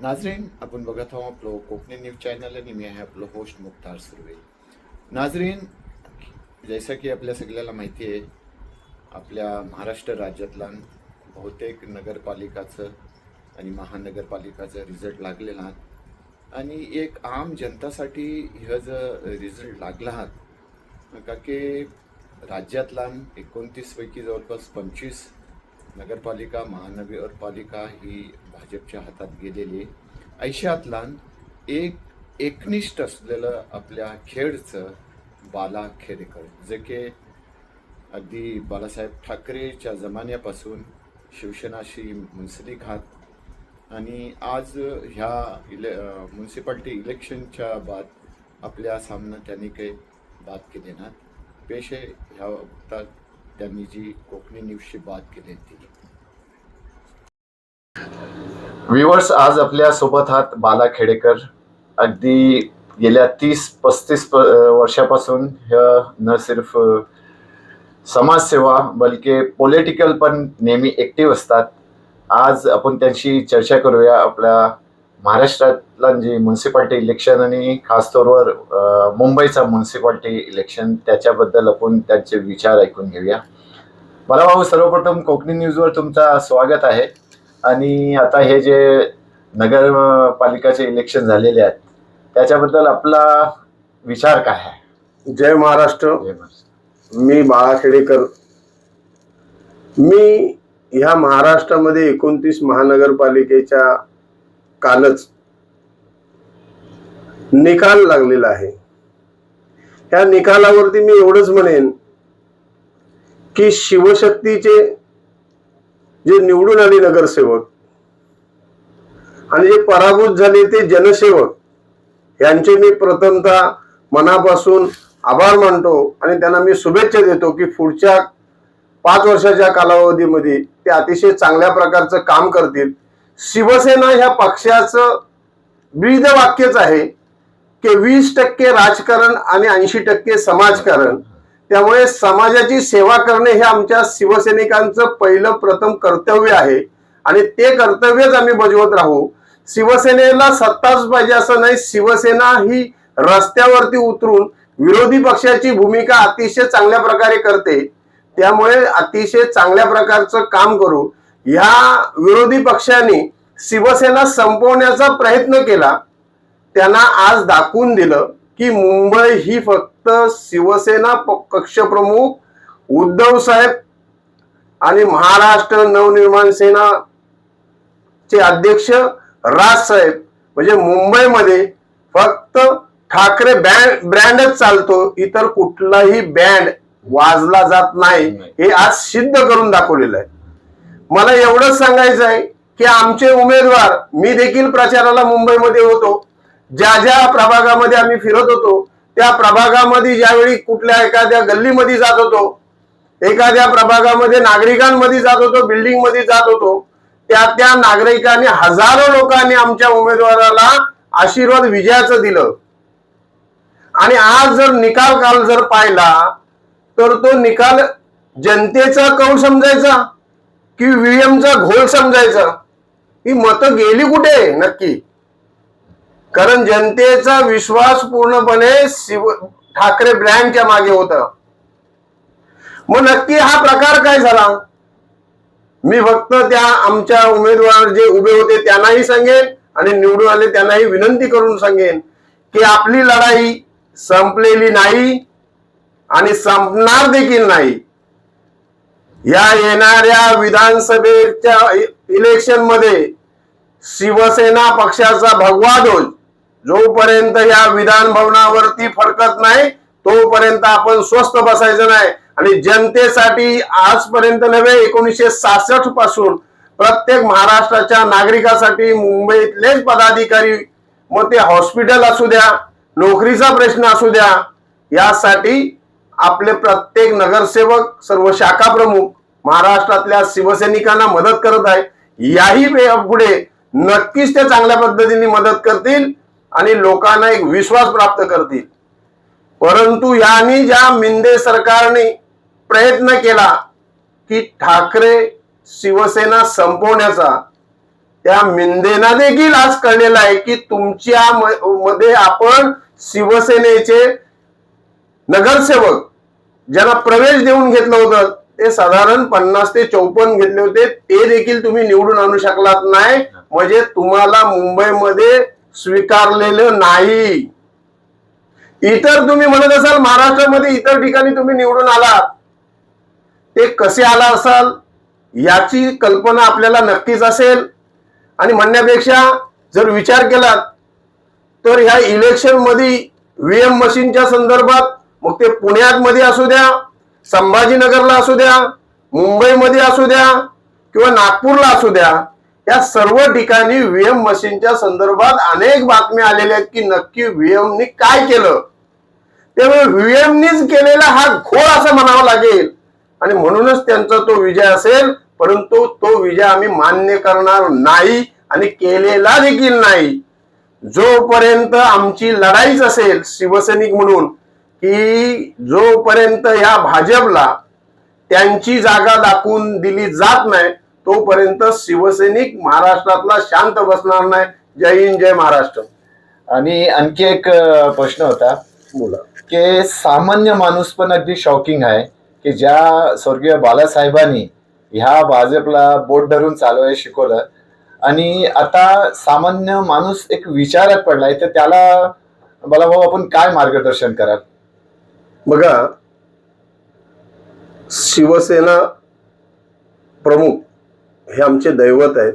नाजरीन, आपण बघत आहोत आपलं कोकणी न्यूज चॅनल आणि मी आहे आपलं होस्ट मुख्तार सुर्वे. नाजरीन, जैसा की आपल्या सगळ्याला माहिती आहे, आपल्या महाराष्ट्र राज्यातला बहुतेक नगरपालिकाचं आणि महानगरपालिकाचा रिझल्ट लागलेला आहात आणि एक आम जनतासाठी ह्या जर रिझल्ट लागला आहात का की राज्यातला 29 पैकी जवळपास 25 नगरपालिका महानगरपालिका ही भाजपच्या हातात गेलेली आहे. ऐशातला एक एकनिष्ठ असलेलं आपल्या खेडचं बाला खेडेकर, जे की अगदी बाळासाहेब ठाकरेच्या जमान्यापासून शिवसेनाशी मुंसली घात आणि आज ह्या म्युन्सिपाल्टी इलेक्शनच्या बाद आपल्या सामने त्यांनी काही बात केली ना. पेश आहे ह्या वक्तात त्यांनी जी कोकणी न्यूजची बात केली ती. व्ह्युअर्स, आज आपल्या सोबत आहात बाला खेडेकर. अगदी गेल्या 30-35 वर्षापासून न सिर्फ समाजसेवा बल्कि पॉलिटिकल पण नेहमी ऍक्टिव्ह असतात. आज आपण त्यांची चर्चा करूया आपल्या महाराष्ट्रातला जी म्युन्सिपाल्टी इलेक्शन आणि खास तौरवर मुंबईचा म्युन्सिपाल्टी इलेक्शन त्याच्याबद्दल आपण त्यांचे विचार ऐकून घेऊया. मला भाऊ, सर्वप्रथम कोकणी न्यूजवर तुमचा स्वागत आहे. आणि आता हे जे नगरपालिकाचे इलेक्शन झालेले आहेत त्याच्याबद्दल आपला विचार काय आहे? जय महाराष्ट्र. जय महाराष्ट्र. मी बाळा खेडेकर. मी ह्या महाराष्ट्रामध्ये 29 महानगरपालिकेच्या कालच निकाल लागलेला आहे. ह्या निकालावरती मी एवढंच म्हणेन की शिवशक्तीचे जे निवडून आले नगरसेवक आणि जे पराभूत झाले ते जनसेवक यांचे मी प्रथमतः मनापासून आभार मानतो आणि त्यांना मी शुभेच्छा देतो की पुढच्या 5 वर्षाच्या कालावधीमध्ये ते अतिशय चांगल्या प्रकारचं काम करतील. शिवसेना ह्या पक्षाचं ब्रीद वाक्यच आहे की 20% राजकारण आणि 80% समाजकारण. त्यामुळे समाजाची सेवा करणे हे आमच्या शिवसैनिकांचं पहिलं प्रथम कर्तव्य आहे आणि ते कर्तव्यच आम्ही बजावत राहू. शिवसेनेला सत्ताच पाहिजे असं नाही. शिवसेना ही रस्त्यावरती उतरून विरोधी पक्षाची भूमिका अतिशय चांगल्या प्रकारे करते. त्यामुळे अतिशय चांगल्या प्रकारचं काम करू. ह्या विरोधी पक्षाने शिवसेना संपवण्याचा प्रयत्न केला. त्यांना आज दाखवून दिलं की मुंबई ही फक्त शिवसेना पक्षप्रमुख उद्धव साहेब आणि महाराष्ट्र नवनिर्माण सेना चे अध्यक्ष राज साहेब म्हणजे मुंबईमध्ये फक्त ठाकरे ब्रँडच चालतो. इतर कुठलाही बँड वाजला जात नाही हे आज सिद्ध करून दाखवलेलं आहे. मला एवढंच सांगायचं आहे की आमचे उमेदवार, मी देखील प्रचाराला मुंबईमध्ये होतो. ज्या ज्या प्रभागामध्ये आम्ही फिरत होतो त्या प्रभागामध्ये ज्यावेळी कुठल्या एखाद्या गल्लीमध्ये जात होतो, एखाद्या प्रभागामध्ये नागरिकांमध्ये जात होतो, बिल्डिंग मध्ये जात होतो, त्या नागरिकांनी हजारो लोकांनी आमच्या उमेदवाराला आशीर्वाद विजयाचं दिलं. आणि आज जर निकाल काल जर पाहिला तर तो निकाल जनतेचा कौल समजायचा की व्हीएमचा घोळ समजायचा? ही मतं गेली कुठे नक्की? कारण जनतेचा विश्वास पूर्णपणे ठाकरे ब्रँडच्या मागे होता. मग नक्की हा प्रकार काय झाला? मी फक्त त्या आमच्या उमेदवार जे उभे होते त्यांनाही सांगेन आणि निवडून आले त्यांनाही विनंती करून सांगेन की आपली लढाई संपलेली नाही आणि संपणार देखील नाही. या येणाऱ्या विधानसभेच्या इलेक्शन मध्ये शिवसेना पक्षाचा भगवा ध्वज जोपर्यंत या विधान भवनावरती फडकत नाही तोपर्यंत आपण स्वस्थ बसायचं नाही. आणि जनतेसाठी आजपर्यंत नव्हे, 1966 पासून प्रत्येक महाराष्ट्राच्या नागरिकासाठी मुंबईतलेच पदाधिकारी, मग ते हॉस्पिटल असू द्या, नोकरीचा प्रश्न असू द्या, यासाठी आपले प्रत्येक नगरसेवक, सर्व शाखा प्रमुख महाराष्ट्रातल्या शिवसैनिकांना मदत करत आहे. याही पुढे नक्कीच ते चांगल्या पद्धतीने मदत करतील आणि लोकांना एक विश्वास प्राप्त करतील. परंतु यांनी ज्या मिंदे सरकारने प्रयत्न केला की ठाकरे शिवसेना संपवण्याचा, त्या मिंदेना देखील आज कळलेलं आहे की तुमच्या मध्ये आपण शिवसेनेचे नगरसेवक ज्यांना प्रवेश देऊन घेतलं होतं ते साधारण 50 ते 54 घेतले होते, ते देखील तुम्ही निवडून आणू शकलात नाही, म्हणजे तुम्हाला मुंबईमध्ये स्वीकारलेलं नाही. इतर तुम्ही म्हणत असाल महाराष्ट्रामध्ये इतर ठिकाणी तुम्ही निवडून आलात, ते कसे आला असाल याची कल्पना आपल्याला नक्कीच असेल. आणि म्हणण्यापेक्षा जर विचार केला तर ह्या इलेक्शन मध्ये व्हीएम मशीनच्या संदर्भात, मग ते पुण्यात मध्ये असू द्या, संभाजीनगरला असू द्या, मुंबईमध्ये असू द्या किंवा नागपूरला असू द्या, या सर्व ठिकाणी व्हीएम मशीनच्या संदर्भात अनेक बातम्या आलेल्या आहेत की नक्की व्हीएमनी काय केलं. त्यामुळे व्हीएमनीच केलेला हा घोळ असं म्हणावं लागेल आणि म्हणूनच त्यांचा तो विजय असेल. परंतु तो विजय आम्ही मान्य करणार नाही आणि केलेला देखील नाही. जोपर्यंत आमची लढाईच असेल शिवसैनिक म्हणून की जोपर्यंत या भाजपला त्यांची जागा दाखवून दिली जात नाही तोपर्यंत शिवसैनिक महाराष्ट्रातला शांत बसणार नाही. जय हिंद, जय महाराष्ट्र. आणि आणखी एक प्रश्न होता, बोला. की सामान्य माणूस पण अगदी शॉकिंग आहे की ज्या स्वर्गीय बाळासाहेबांनी ह्या भाजपला बोट धरून चालवायला शिकवलं आणि आता सामान्य माणूस एक विचारात पडलाय, तर त्याला मला भाऊ आपण काय मार्गदर्शन कराल? बघा, शिवसेना प्रमुख हे आमचे दैवत आहेत.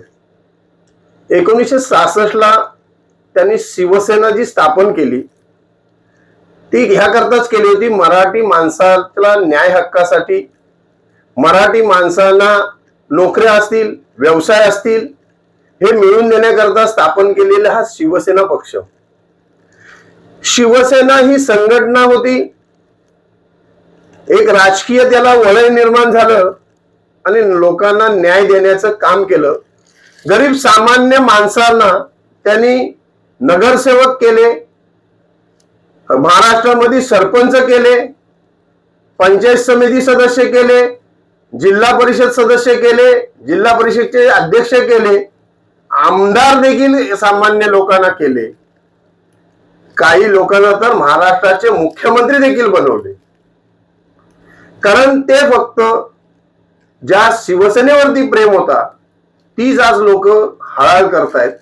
1966 ला त्यांनी शिवसेना जी स्थापन केली ती ह्याकरताच केली होती, मराठी माणसाला न्याय हक्कासाठी, मराठी माणसांना नोकऱ्या असतील, व्यवसाय असतील हे मिळवून देण्याकरता स्थापन केलेला हा शिवसेना पक्ष. शिवसेना ही संघटना होती, एक राजकीय त्याला वलय निर्माण झालं आणि लोकांना न्याय देण्याचं काम केलं. गरीब सामान्य माणसांना त्यांनी नगरसेवक केले, महाराष्ट्रामध्ये सरपंच केले, पंचायत समिती सदस्य केले, जिल्हा परिषद सदस्य केले, जिल्हा परिषदचे अध्यक्ष केले, आमदार देखील सामान्य लोकांना केले, काही लोकांना तर महाराष्ट्राचे मुख्यमंत्री देखील बनवले. कारण ते फक्त ज्या शिवसेनेवरती प्रेम होता तीच आज लोक हळाळ करतायत,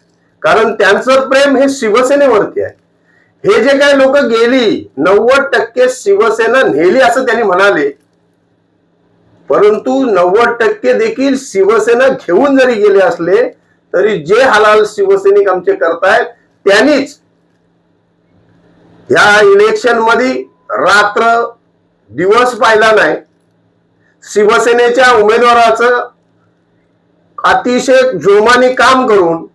कारण त्यांचं प्रेम हे शिवसेनेवरती आहे. हे जे काही लोक गेली 90% शिवसेना नेली असं त्यांनी म्हणाले, परंतु 90% देखील शिवसेना घेऊन जरी गेले असले तरी जे हलाल शिवसैनिक आमचे करतायत त्यांनीच या इलेक्शन मध्ये रात्र दिवस पाहिला नाही. शिवसेनेच्या उमेदवाराचं अतिशय जोमाने काम करून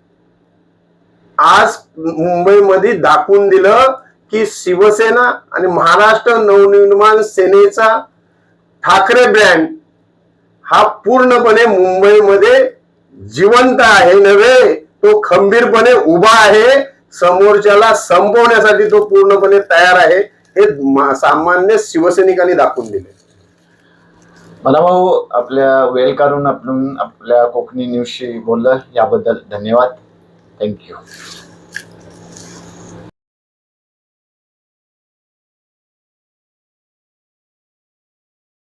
आज मुंबईमध्ये दाखवून दिलं की शिवसेना आणि महाराष्ट्र नवनिर्माण सेनेचा ठाकरे ब्रँड हा पूर्णपणे मुंबईमध्ये जिवंत आहे नव्हे, तो खंबीरपणे उभा आहे, समोरच्याला संपवण्यासाठी तो पूर्णपणे तयार आहे, हे सामान्य शिवसैनिकांनी दाखवून दिले. मला भाऊ आपल्या वेळ काढून आपण आपल्या कोकणी न्यूजशी बोललं याबद्दल धन्यवाद. थँक्यू.